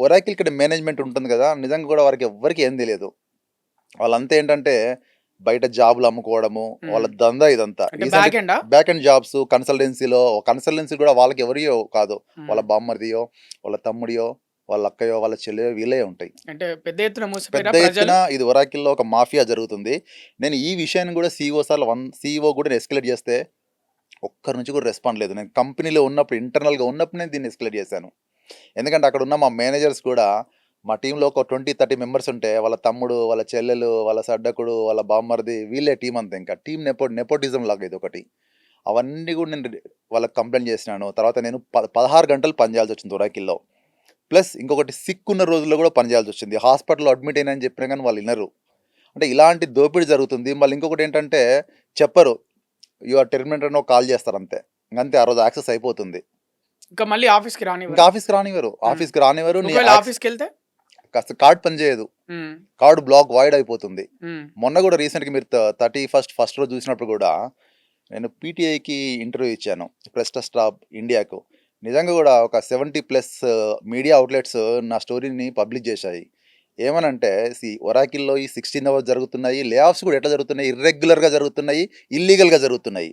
Oracle ఇక్కడ management ఉంటుంది కదా, నిజంగా కూడా వారికి ఎవ్వరికి ఏం తెలియదు. వాళ్ళంతా ఏంటంటే బయట జాబులు అమ్ముకోవడము, వాళ్ళ దందా ఇదంతా. అంటే రీసెంట్ బ్యాక్ ఎండా? బ్యాక్ అండ్ జాబ్స్ కన్సల్టెన్సీ కూడా వాళ్ళకి ఎవరియో కాదు, వాళ్ళ బామ్మర్దియో, వాళ్ళ తమ్ముడియో, వాళ్ళ అక్కయో, వాళ్ళ చెల్లెయో వీళ్ళే ఉంటాయి. అంటే పెద్ద ఎత్తున మోసపోయారా పెద్ద ప్రజలు? ఎత్తున ఇది ఒరాకిల్లో ఒక మాఫియా జరుగుతుంది. నేను ఈ విషయాన్ని కూడా సీఈఓ కూడా ఎస్కలేట్ చేస్తే ఒక్కరి నుంచి కూడా రెస్పాండ్ లేదు. నేను కంపెనీలో ఉన్నప్పుడు, ఇంటర్నల్గా ఉన్నప్పుడు నేను దీన్ని ఎస్కలేట్ చేశాను. ఎందుకంటే అక్కడ ఉన్న మా మేనేజర్స్ కూడా, మా టీంలో ఒక 20-30 మెంబర్స్ ఉంటే వాళ్ళ తమ్ముడు, వాళ్ళ చెల్లెలు, వాళ్ళ సడ్డకుడు, వాళ్ళ బామ్మర్ది వీళ్ళే టీం అంతా. ఇంకా టీం నెపోటిజం లాగా ఇది ఒకటి. అవన్నీ కూడా నేను వాళ్ళకి కంప్లైంట్ చేసినాను. తర్వాత నేను 16 గంటలు పనిచేయాల్సి వచ్చింది ఒరాకిల్లో. ప్లస్ ఇంకొకటి సిక్ ఉన్న రోజుల్లో కూడా పనిచేయాల్సి వచ్చింది. హాస్పిటల్లో అడ్మిట్ అయినా అని చెప్పినా కానీ వాళ్ళు వినరు. అంటే ఇలాంటి దోపిడీ జరుగుతుంది. మళ్ళీ ఇంకొకటి ఏంటంటే చెప్పరు, యు ఆర్ టెర్మినేటెడ్ అని ఒక కాల్ చేస్తారు అంతే. ఇంకంతే, ఆ రోజు యాక్సెస్ అయిపోతుంది. ఇంకా మళ్ళీ ఆఫీస్కి ఇంకా రానివ్వరు. ఆఫీస్కి రానివ్వరు. నీ ఒకవేళ ఆఫీస్కి వెళ్తే కాస్త కార్డ్ పనిచేయదు, కార్డు బ్లాక్ వాయిడ్ అయిపోతుంది. మొన్న కూడా రీసెంట్గా మీరు 31st ఫస్ట్ రోజు చూసినప్పుడు కూడా నేను పీటీఐకి ఇంటర్వ్యూ ఇచ్చాను, ప్రెస్ ట్రస్ట్ ఆఫ్ ఇండియాకు. నిజంగా కూడా ఒక 70+ మీడియా అవుట్లెట్స్ నా స్టోరీని పబ్లిష్ చేశాయి. ఏమనంటే ఒరాకిల్లో ఈ 16 అవర్స్ జరుగుతున్నాయి, లే ఆఫ్స్ కూడా ఎట్లా జరుగుతున్నాయి, ఇర్రెగ్యులర్గా జరుగుతున్నాయి, ఇల్లీగల్గా జరుగుతున్నాయి.